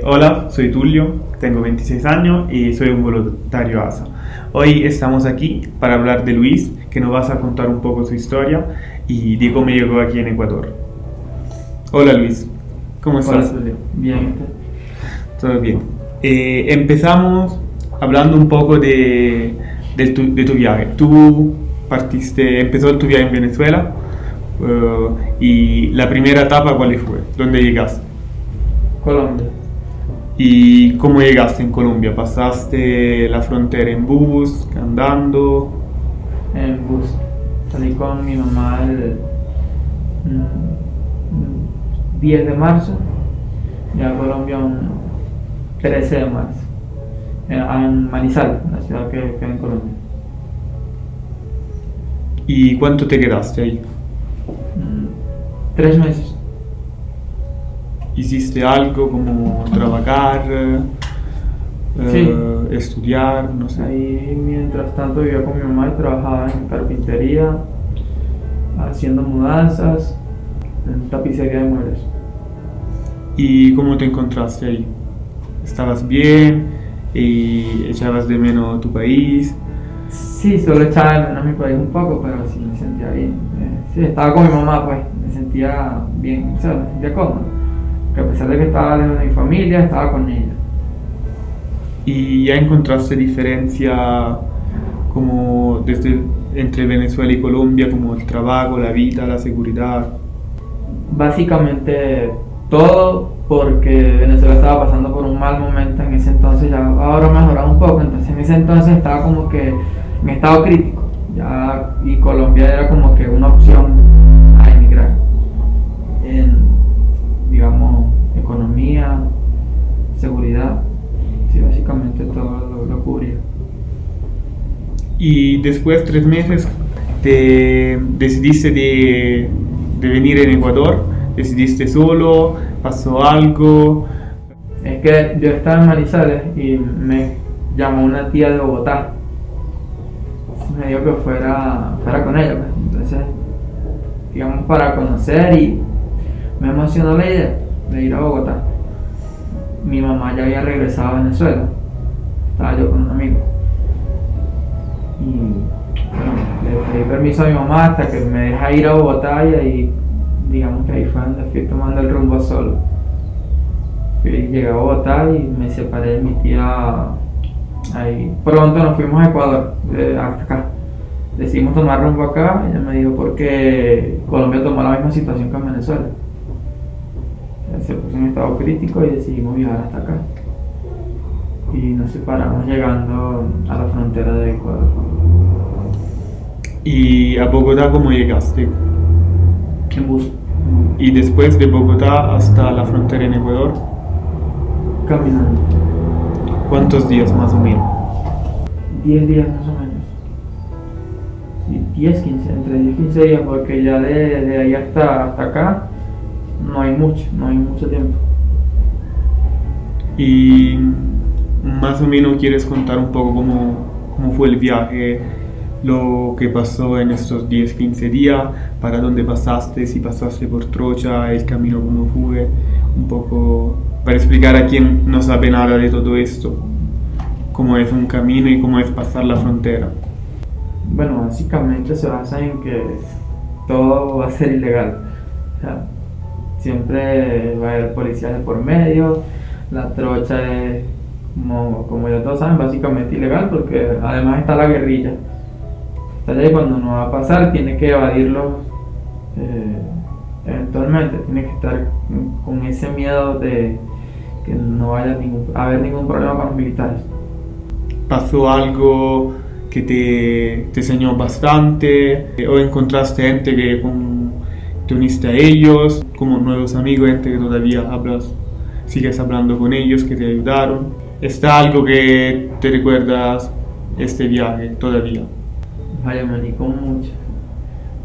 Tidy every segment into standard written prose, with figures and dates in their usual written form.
Hola, soy Tulio, tengo 26 años y soy un voluntario ASA. Hoy estamos aquí para hablar de Luis, que nos vas a contar un poco su historia y de cómo llegó aquí en Ecuador. Hola Luis, ¿cómo Hola, estás? Julio. Bien, ¿y usted? Todo bien. Empezamos hablando un poco de tu viaje. Tú empezó tu viaje en Venezuela y la primera etapa, ¿cuál fue? ¿Dónde llegaste? Colombia, ¿Y cómo llegaste en Colombia? ¿Pasaste la frontera en bus, andando? en bus. Salí con mi mamá el 10 de marzo, y a Colombia un 13 de marzo, en Manizales, la ciudad que queda en Colombia. ¿Y cuánto te quedaste ahí? 3 meses. ¿Hiciste algo como trabajar, Sí. estudiar, no sé? Ahí, mientras tanto, vivía con mi mamá y trabajaba en carpintería, haciendo mudanzas, en tapicería de muebles. ¿Y cómo te encontraste ahí? ¿Estabas bien? ¿Y echabas de menos tu país? Sí, solo echaba de menos mi país un poco, pero sí me sentía bien. Sí, estaba con mi mamá, pues, me sentía bien, o sea, me sentía cómodo. Que a pesar de que estaba lejos de mi familia, estaba con ella. ¿Y ya encontraste diferencia como entre Venezuela y Colombia, como el trabajo, la vida, la seguridad? Básicamente todo porque Venezuela estaba pasando por un mal momento en ese entonces, ya ahora mejorado un poco, entonces en ese entonces estaba como que en estado crítico, ya, y Colombia era como que una opción a emigrar en, digamos, economía, seguridad, sí, básicamente todo lo cubría. Y después 3 meses te decidiste de venir en Ecuador, decidiste solo, pasó algo. Es que yo estaba en Manizales y me llamó una tía de Bogotá. Me dijo que fuera con ella, pues. Entonces, digamos, para conocer, y me emocionó la idea de ir a Bogotá. Mi mamá ya había regresado a Venezuela. Estaba yo con un amigo. Y bueno, le pedí permiso a mi mamá hasta que me deja ir a Bogotá, y ahí, digamos que ahí fue donde fui tomando el rumbo solo. Llegué a Bogotá y me separé de mi tía. Ahí pronto nos fuimos a Ecuador, hasta acá. Decidimos tomar rumbo acá. Ella me dijo porque Colombia tomó la misma situación que en Venezuela. Se puso en estado crítico y decidimos viajar hasta acá. Y nos separamos llegando a la frontera de Ecuador. ¿Y a Bogotá cómo llegaste? En bus, Y después de Bogotá hasta la frontera en Ecuador, caminando. ¿cuántos días más o menos? 10 días más o menos. Sí, 10, 15, entre 10 y 15 días, porque ya de ahí hasta acá no hay mucho tiempo. Y más o menos quieres contar un poco cómo fue el viaje, lo que pasó en estos 10-15 días, para dónde pasaste, si pasaste por Trocha, el camino cómo fue, un poco para explicar a quien no sabe nada de todo esto, cómo es un camino y cómo es pasar la frontera. Bueno, básicamente se basa en que todo va a ser ilegal. O sea, siempre va a haber policías de por medio. La trocha es, como ya todos saben, básicamente ilegal, porque además está la guerrilla. Está allá, y cuando no va a pasar tiene que evadirlo, eventualmente. Tiene que estar con ese miedo de que no vaya a haber ningún problema con los militares. ¿Pasó algo que te enseñó bastante? ¿O encontraste gente te uniste a ellos, como nuevos amigos, gente que todavía sigues hablando con ellos, que te ayudaron? ¿Está algo que te recuerdas este viaje todavía? Vaya, me uní con mucho.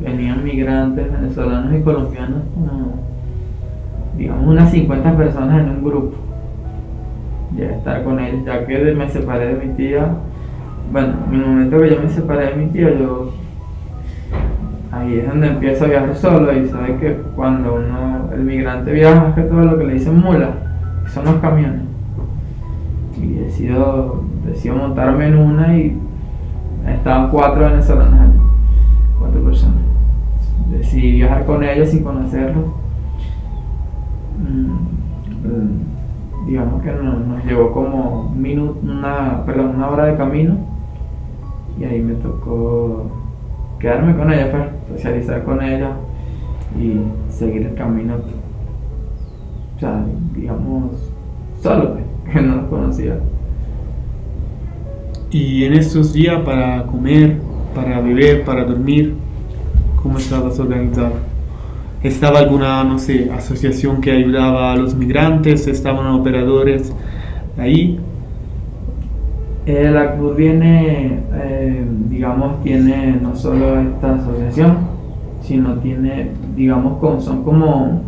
Venían migrantes venezolanos y colombianos, como, digamos, unas 50 personas en un grupo. Ya estar con ellos, ya que me separé de mi tía. Bueno, en el momento que yo me separé de mi tía, ahí es donde empiezo a viajar solo. Y sabes que cuando el migrante viaja, más que todo lo que le dicen mula, son los camiones. Y decido montarme en una y estaban 4 venezolanos allí, 4 personas. Decidí viajar con ellos sin conocerlos. Digamos que nos llevó como una hora de camino, y ahí me tocó quedarme con ella, pues, socializar con ella y seguir el camino, o sea, digamos, solo, pues, que no los conocía. Y en estos días, para comer, para beber, para dormir, ¿cómo estabas organizado? ¿Estaba alguna, no sé, asociación que ayudaba a los migrantes? ¿Estaban operadores ahí? El ACNUR viene, digamos, tiene no solo esta asociación, sino tiene, digamos, son como,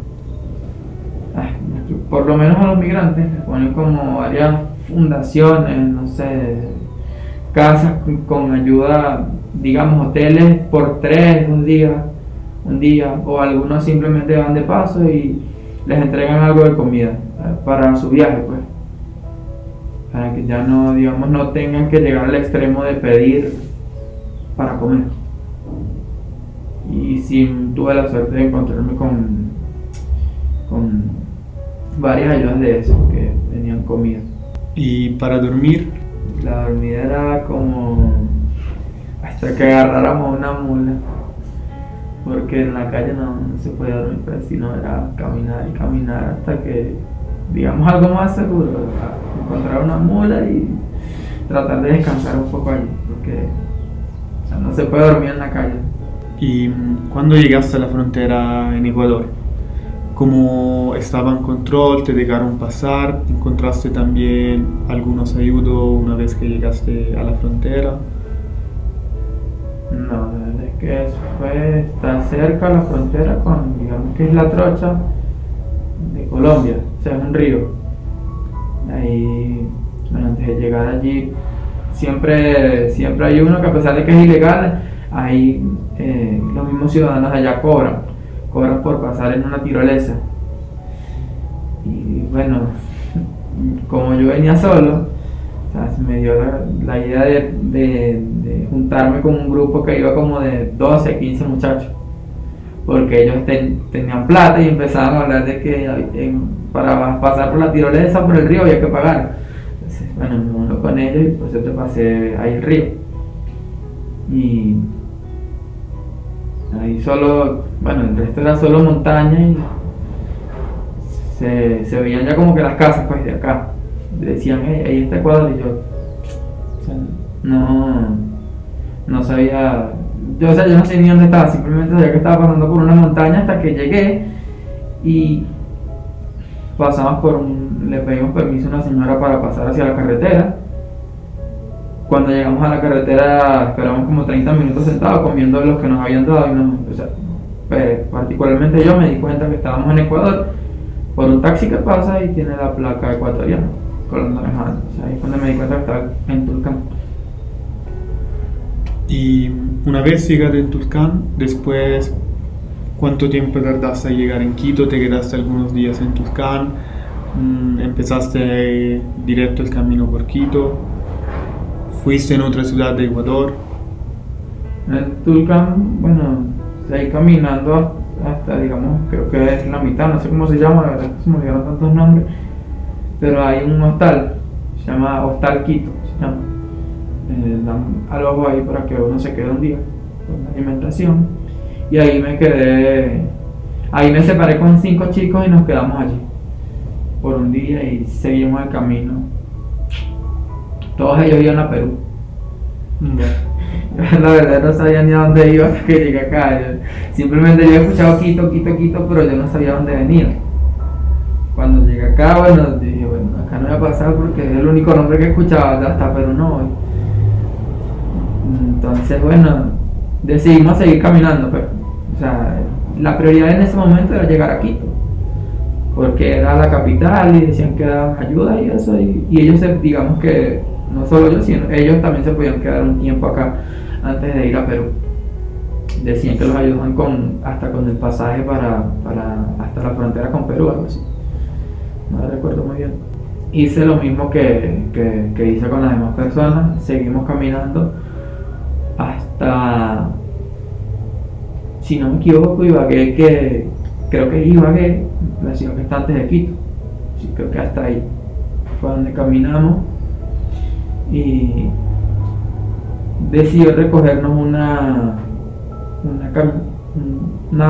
por lo menos a los migrantes, les ponen como varias fundaciones, no sé, casas con ayuda, digamos, hoteles por 3 un día, o algunos simplemente van de paso y les entregan algo de comida para su viaje, pues, para que ya no, digamos, no tengan que llegar al extremo de pedir para comer. Y sí, tuve la suerte de encontrarme con varias ayudas de eso, que tenían comida. ¿Y para dormir? La dormida era como hasta que agarráramos una mula, porque en la calle no se podía dormir, pero si no era caminar y caminar hasta que, digamos, algo más seguro, encontrar una mula y tratar de descansar un poco allí, porque, o sea, no se puede dormir en la calle. ¿Y cuando llegaste a la frontera en Ecuador? ¿Cómo estaba en control? ¿Te dejaron pasar? ¿Encontraste también algunos ayudos una vez que llegaste a la frontera? No, la verdad es que está cerca a la frontera con, digamos, que es la Trocha de Colombia, o sea, es un río. Ahí, bueno, antes de llegar allí, siempre hay uno que, a pesar de que es ilegal, ahí los mismos ciudadanos de allá cobran por pasar en una tirolesa. Y bueno, como yo venía solo, o sea, se me dio la idea de juntarme con un grupo que iba como de 12, 15 muchachos, porque ellos tenían plata y empezaban a hablar de que para pasar por la tirolesa, por el río, había que pagar. Entonces, bueno, me uno con ellos y por eso te pasé ahí el río. Y ahí solo, bueno, el resto era solo montaña y se veían ya como que las casas, pues, de acá. Decían, ahí está Ecuador, y yo, o sea, no sabía, yo no sé ni dónde estaba, simplemente sabía que estaba pasando por una montaña hasta que llegué y le pedimos permiso a una señora para pasar hacia la carretera. Cuando llegamos a la carretera, esperamos como 30 minutos sentados comiendo los que nos habían dado, y o sea, particularmente yo me di cuenta que estábamos en Ecuador por un taxi que pasa y tiene la placa ecuatoriana, color naranjado. O sea, ahí es cuando me di cuenta que estaba en Tulcán. Y una vez llegaste en Tulcán, después, ¿cuánto tiempo tardaste a llegar en Quito? ¿Te quedaste algunos días en Tulcán? ¿Empezaste directo el camino por Quito? ¿Fuiste en otra ciudad de Ecuador? En Tulcán, bueno, seguí caminando hasta, digamos, creo que es la mitad, no sé cómo se llama, la verdad es que se me olvidaron tantos nombres, pero hay un hostal, se llama Hostal Quito, se llama. Dan algo ahí para que uno se quede un día con la alimentación, y ahí me separé con 5 chicos y nos quedamos allí por un día y seguimos el camino. Todos ellos iban a Perú. La verdad no sabía ni a dónde iba hasta que llegué acá. Simplemente yo había escuchado Quito, pero yo no sabía dónde venir. Cuando llegué acá, bueno, dije, bueno, acá no voy a pasar porque es el único nombre que he escuchado, hasta Perú no voy. Entonces, bueno, decidimos seguir caminando, pero, o sea, la prioridad en ese momento era llegar a Quito, porque era la capital y decían que daban ayuda y eso, y ellos, digamos que no solo yo, sino ellos también se podían quedar un tiempo acá antes de ir a Perú. Decían que los ayudaban hasta con el pasaje para hasta la frontera con Perú, algo así. no lo recuerdo muy bien. Hice lo mismo que hice con las demás personas, seguimos caminando hasta, si no me equivoco, Ibagué, creo que es Ibagué, la ciudad que está antes de Quito. Sí, creo que hasta ahí fue donde caminamos y decidió recogernos una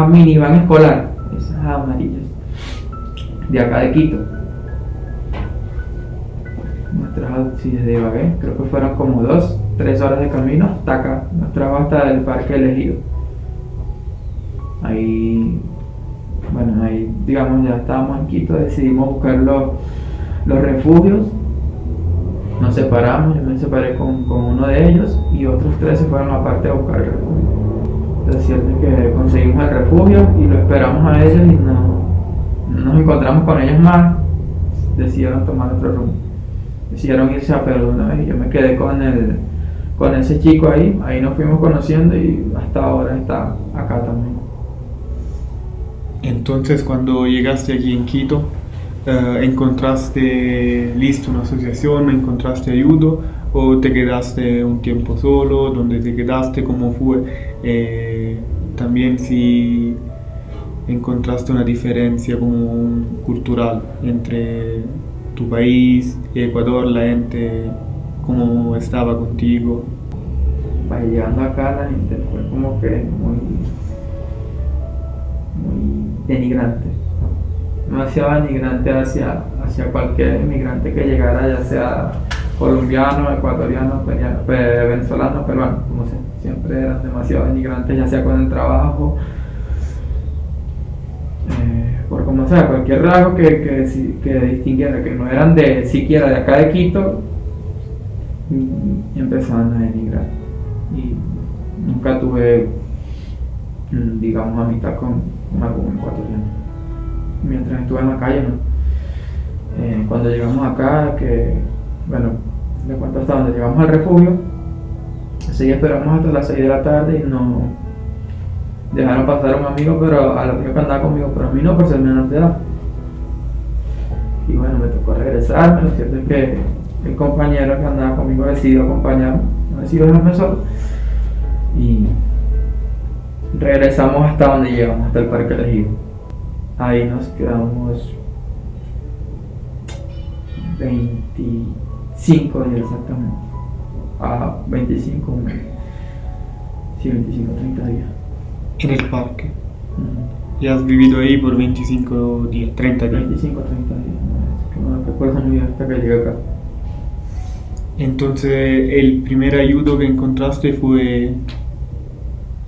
minivan escolar, esas amarillas, de acá de Quito. Sí, desde Ibagué, creo que fueron como 2-3 horas de camino hasta acá, nos trajo hasta el Parque Elegido. Ahí, bueno, ahí digamos ya estábamos en Quito, decidimos buscar los refugios, nos separamos, yo me separé con uno de ellos y otros 3 se fueron aparte a buscar el refugio. Lo cierto es que conseguimos el refugio y lo esperamos a ellos y no nos encontramos con ellos más, decidieron tomar otro rumbo. Decidieron irse a Perú una vez y yo me quedé con ese chico ahí nos fuimos conociendo y hasta ahora está acá también. Entonces, cuando llegaste aquí en Quito, ¿encontraste listo una asociación, encontraste ayuda o te quedaste un tiempo solo? ¿Dónde te quedaste? ¿Cómo fue? También si encontraste una diferencia como cultural entre tu país y Ecuador, la gente, cómo estaba contigo. Pues llegando acá la gente fue como que muy denigrante, demasiado denigrante hacia cualquier inmigrante que llegara, ya sea colombiano, ecuatoriano, venezolano, peruano, como sea, siempre eran demasiado denigrantes, ya sea con el trabajo, por como sea, cualquier rasgo que distinguiera que no eran siquiera de acá de Quito, y empezaban a denigrar. Y nunca tuve, digamos, amistad con algún ecuatoriano mientras estuve en la calle, ¿no? Cuando llegamos acá, bueno, le cuento hasta donde llegamos al refugio, así esperamos hasta las 6 de la tarde y no dejaron pasar a un amigo, pero al amigo que andaba conmigo, pero a mí no, por ser menor de edad. Y bueno, me tocó regresarme. Lo cierto es que el compañero que andaba conmigo decidió acompañarme, no decidió dejarme solo. Y regresamos hasta donde llegamos, hasta el Parque Elegido. Ahí nos quedamos 25 días exactamente. 25, sí, 25, 30 días. En el parque. ¿Y has vivido ahí por 25 días, 30 días? 25, 30 días, no recuerdo muy bien hasta que llegué acá. Entonces, el primer ayudo que encontraste fue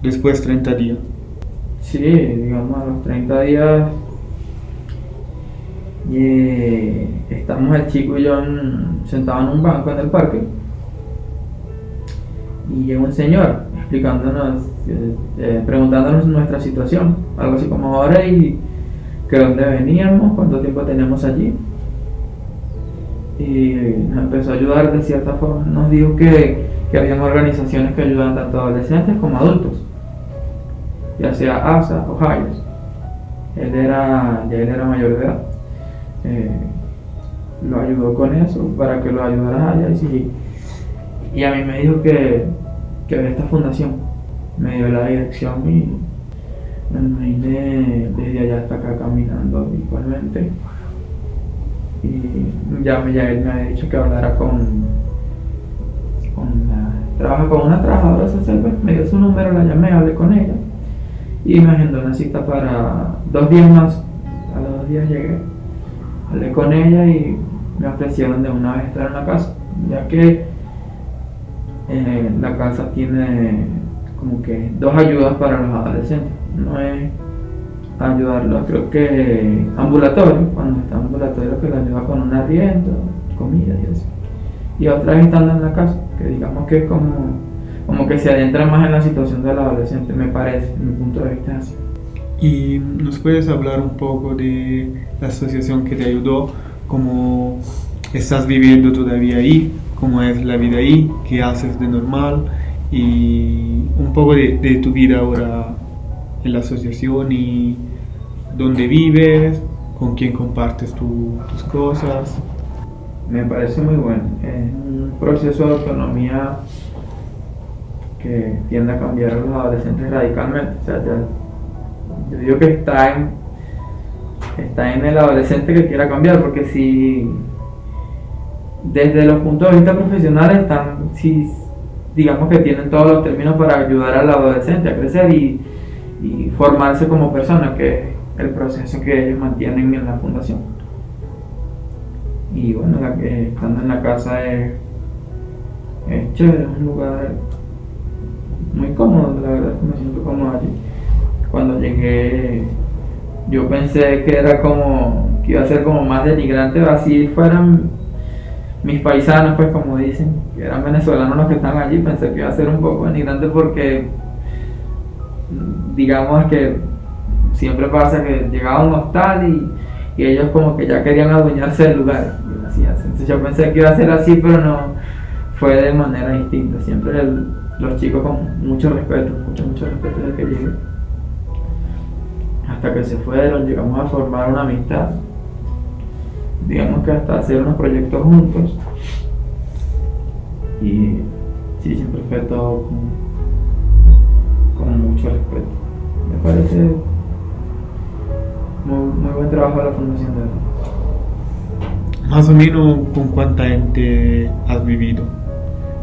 después de 30 días. Sí, digamos a los 30 días estamos el chico y yo sentados en un banco en el parque y llega un señor explicándonos, preguntándonos nuestra situación, algo así como ahora y que dónde veníamos, cuánto tiempo teníamos allí, y nos empezó a ayudar de cierta forma. Nos dijo que habían organizaciones que ayudan tanto a adolescentes como a adultos, ya sea ASA o Hayes. Él era mayor de edad, lo ayudó con eso para que lo ayudara a Hayes y a mí me dijo que había esta fundación, me dio la dirección y me vine desde allá hasta acá caminando igualmente. Y ya me había dicho que hablara trabaja con una trabajadora social, me dio su número, la llamé, hablé con ella y me agendó una cita para 2 días más. A los 2 días llegué, hablé con ella y me ofrecieron de una vez estar en la casa, ya que la casa tiene como que 2 ayudas para los adolescentes. No es ayudarlos, creo que ambulatorio, cuando está ambulatorio, que lo ayuda con un arriendo, comida y eso, y otras estando en la casa, que digamos que es como que se adentra más en la situación del adolescente, me parece, en mi punto de vista así. ¿Y nos puedes hablar un poco de la asociación que te ayudó? ¿Cómo estás viviendo todavía ahí? ¿Cómo es la vida ahí? ¿Qué haces de normal? Y un poco de tu vida ahora en la asociación y dónde vives, con quién compartes tus cosas. Me parece muy bueno. Es un proceso de autonomía que tiende a cambiar a los adolescentes radicalmente. O sea, yo digo que está en el adolescente que quiera cambiar, porque si desde los puntos de vista profesionales si digamos que tienen todos los términos para ayudar al adolescente a crecer y formarse como persona, que es el proceso que ellos mantienen en la fundación. Y bueno, estando en la casa es chévere, es un lugar muy cómodo, la verdad que me siento cómodo allí. Cuando llegué yo pensé que era que iba a ser como más denigrante, así fueran mis paisanos, pues como dicen, que eran venezolanos los que están allí. Pensé que iba a ser un poco denigrante porque digamos que siempre pasa que llegaba a un hostal y ellos como que ya querían adueñarse del lugar. Entonces yo pensé que iba a ser así, pero no, fue de manera distinta. Siempre los chicos con mucho respeto desde que llegué. Hasta que se fueron, llegamos a formar una amistad. Digamos que hasta hacer unos proyectos juntos. Y sí, siempre fue todo con mucho respeto. Me parece muy buen trabajo de la Fundación de verdad. Más o menos, ¿con cuánta gente has vivido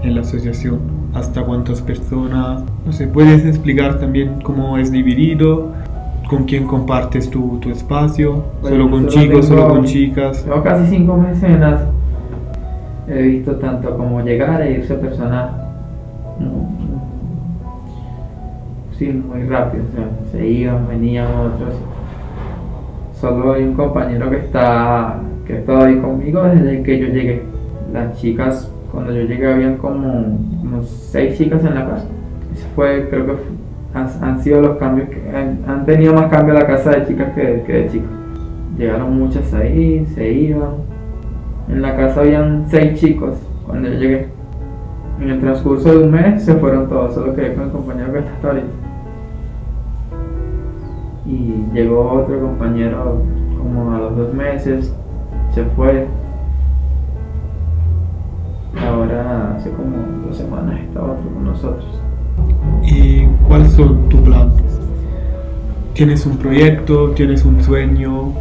en la asociación? ¿Hasta cuántas personas? No sé, ¿puedes explicar también cómo es dividido? ¿Con quién compartes tu espacio? Bueno, ¿Solo con chicos, solo con chicas? Tengo casi 5 meses en la... He visto tanto como llegar e irse personas muy rápido. O sea, se iban, venían otros. Solo hay un compañero que está ahí conmigo desde que yo llegué. Las chicas, cuando yo llegué habían como 6 chicas en la casa. Eso fue, creo que han sido los cambios que han tenido más cambio la casa de chicas que de chicos. Llegaron muchas ahí, se iban. En la casa habían 6 chicos cuando yo llegué. En el transcurso de un mes se fueron todos, solo quedé con el compañero que está hasta ahorita. Y llegó otro compañero como a los 2 meses, se fue. Ahora hace como 2 semanas está otro con nosotros. ¿Y cuáles son tus planes? ¿Tienes un proyecto? ¿Tienes un sueño?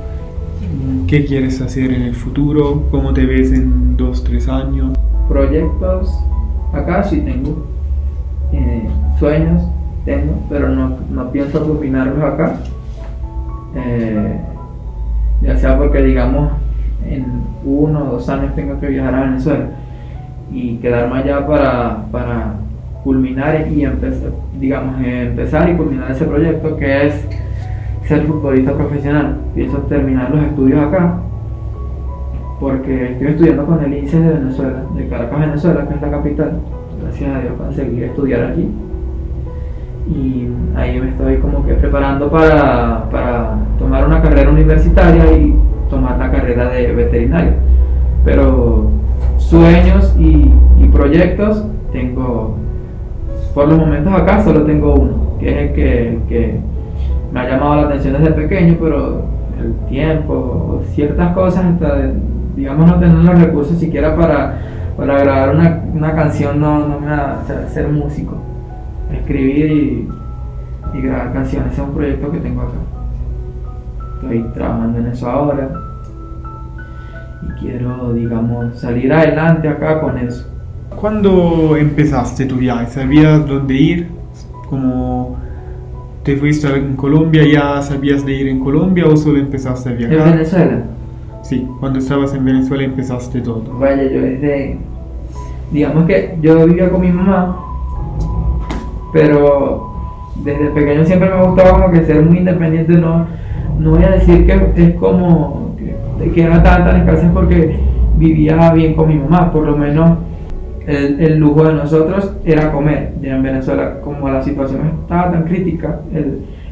¿Qué quieres hacer en el futuro? ¿Cómo te ves en 2-3 años? Proyectos acá sí tengo. Sueños tengo, pero no pienso culminarlos acá. Ya sea porque digamos en 1 o 2 años tengo que viajar a Venezuela y quedarme allá para culminar y empezar y culminar ese proyecto, que es ser futbolista profesional. Pienso terminar los estudios acá porque estoy estudiando con el INSEE de Venezuela, de Caracas, Venezuela, que es la capital. Gracias a Dios conseguí estudiar allí y ahí me estoy como que preparando para tomar una carrera universitaria y tomar la carrera de veterinario. Pero sueños y proyectos tengo, por los momentos acá solo tengo uno, que es el que me ha llamado la atención desde pequeño, pero el tiempo, ciertas cosas, hasta digamos no tener los recursos siquiera para grabar una canción no me da. O sea, ser músico, escribir y grabar canciones, ese es un proyecto que tengo acá. Estoy trabajando en eso ahora y quiero, digamos, salir adelante acá con eso. ¿Cuándo empezaste tu viaje? ¿Sabías dónde ir? ¿Cómo te fuiste en Colombia? ¿Ya sabías de ir en Colombia o solo empezaste a viajar? ¿En Venezuela? Sí, cuando estabas en Venezuela empezaste todo. Vaya, digamos que yo vivía con mi mamá, pero desde pequeño siempre me gustaba como que ser muy independiente. No voy a decir que es como que era tan escasez, porque vivía bien con mi mamá. Por lo menos el lujo de nosotros era comer. Ya en Venezuela, como la situación estaba tan crítica,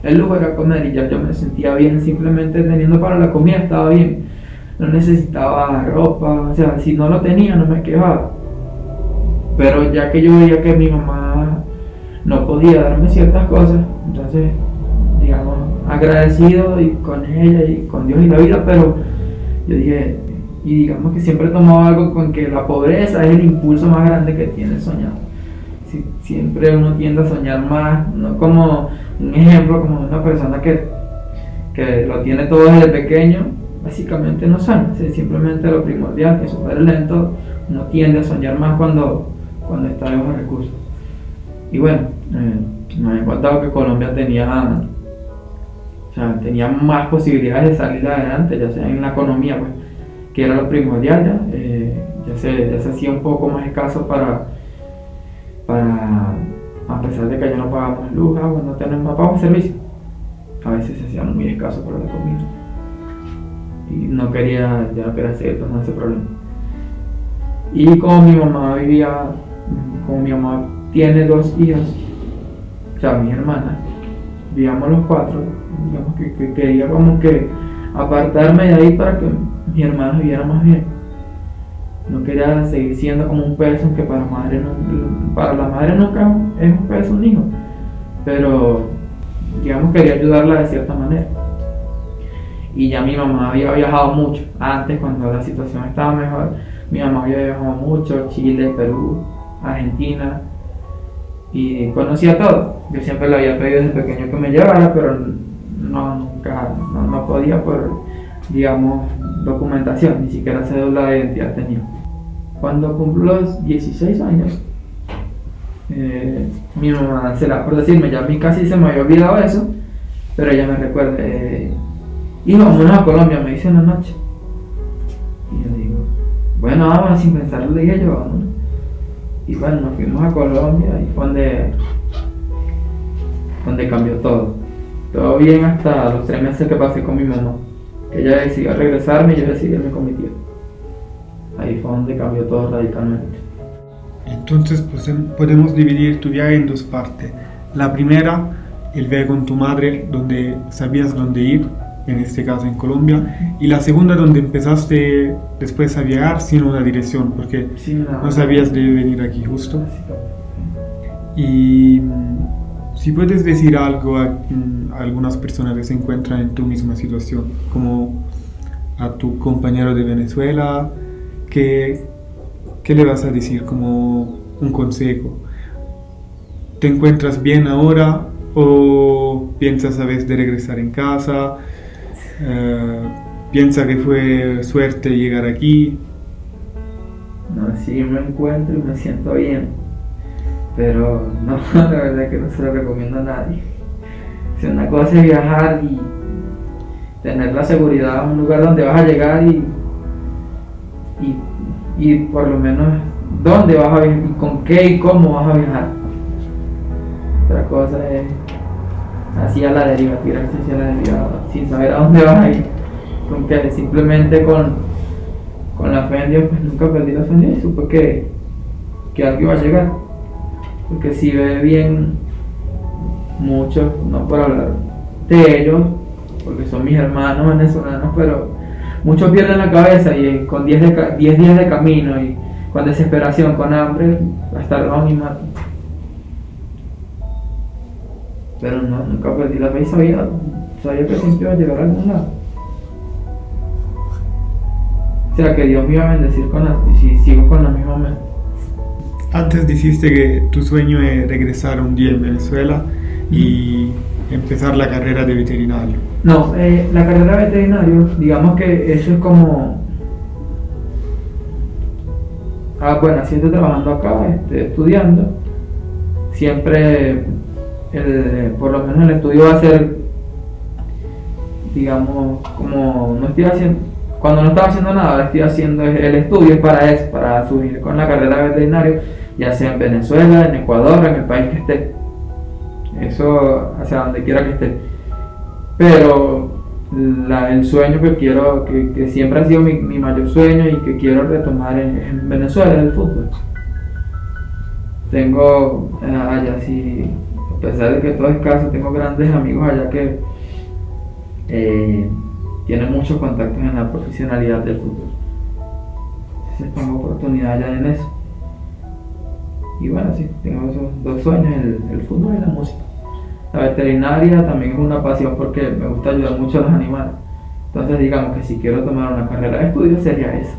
el lujo era comer y ya yo me sentía bien simplemente teniendo para la comida, estaba bien. No necesitaba ropa, o sea, si no lo tenía no me quejaba. Pero ya que yo veía que mi mamá no podía darme ciertas cosas, entonces, digamos, agradecido y con ella y con Dios y la vida, pero yo dije, y digamos que siempre he tomado algo con que la pobreza es el impulso más grande que tiene el soñar. Siempre uno tiende a soñar más, no como un ejemplo, como una persona que lo tiene todo desde pequeño, básicamente no sueña, simplemente lo primordial, que es súper lento, uno tiende a soñar más cuando está de bajos recursos. Y bueno, me había contado que Colombia tenía más posibilidades de salir adelante, ya sea en la economía, pues, que era lo primordial, ya se hacía un poco más escaso para a pesar de que ya no pagamos luz, agua, no pagamos servicio, a veces se hacía muy escaso para la comida y ya no quería seguir pasando ese problema. Y como mi mamá tiene 2 hijos, o sea, mis hermanas, vivíamos los 4, digamos que quería como que apartarme de ahí para que mis hermanos vivieran más bien. No quería seguir siendo como un peso, que para la madre nunca es un peso un hijo, pero digamos quería ayudarla de cierta manera. Y ya mi mamá había viajado mucho antes, cuando la situación estaba mejor. Mi mamá había viajado mucho: Chile, Perú, Argentina, y conocía todo. Yo siempre le había pedido desde pequeño que me llevara, pero nunca podía por, digamos, documentación, ni siquiera cédula de identidad tenía. Cuando cumplo los 16 años, mi mamá por decirme, ya a mí casi se me había olvidado eso, pero ella me recuerda, hijo, vámonos a Colombia, me dice una noche. Y yo digo, bueno, vámonos, sin pensarlo, le dije yo, vámonos. Y bueno, nos fuimos a Colombia y fue donde cambió todo. Todo bien hasta los 3 meses que pasé con mi mamá, que ella decidió regresarme y yo decidí irme con mi tío. Ahí fue donde cambió todo radicalmente. Entonces podemos dividir tu viaje en 2 partes. La primera, el viaje con tu madre, donde sabías dónde ir, en este caso en Colombia, y la segunda donde empezaste después a viajar sin una dirección, porque no sabías de venir aquí justo. Y si puedes decir algo a algunas personas que se encuentran en tu misma situación, como a tu compañero de Venezuela, ¿qué le vas a decir como un consejo? ¿Te encuentras bien ahora o piensas a veces de regresar en casa? ¿Piensa que fue suerte llegar aquí? No, sí me encuentro y me siento bien, pero no, la verdad es que no se lo recomiendo a nadie. Si una cosa es viajar y tener la seguridad de un lugar donde vas a llegar y por lo menos dónde vas a viajar, y con qué y cómo vas a viajar. Otra cosa es así a la deriva, tirarse hacia la deriva sin saber a dónde vas a ir. Con que simplemente con la fe en Dios, pues nunca perdí la fe en Dios y supe que algo iba a llegar. Porque si ve bien, muchos, no por hablar de ellos, porque son mis hermanos venezolanos, pero muchos pierden la cabeza y con 10 días de camino y con desesperación, con hambre, hasta el lado y matan. Pero nunca perdí la fe y sabía que siempre iba a llegar a algún lado. O sea, que Dios me iba a bendecir si sigo con la misma mente. Antes dijiste que tu sueño es regresar un día en Venezuela y empezar la carrera de veterinario. No, la carrera de veterinario, digamos que eso es como... bueno, así estoy trabajando acá, estudiando. Siempre, por lo menos el estudio va a ser, digamos, como no estoy haciendo... Cuando no estaba haciendo nada, ahora estoy haciendo el estudio para eso, para subir con la carrera de veterinario, ya sea en Venezuela, en Ecuador, en el país que esté. Eso hacia donde quiera que esté. Pero el sueño que quiero, que siempre ha sido mi mayor sueño y que quiero retomar en Venezuela es el fútbol. Tengo allá, sí, a pesar de que todo es escaso, tengo grandes amigos allá que tienen muchos contactos en la profesionalidad del fútbol. Entonces tengo oportunidad allá en eso. Y bueno, sí, tengo esos 2 sueños, el fútbol y la música. La veterinaria también es una pasión porque me gusta ayudar mucho a los animales. Entonces digamos que si quiero tomar una carrera de estudio sería esa.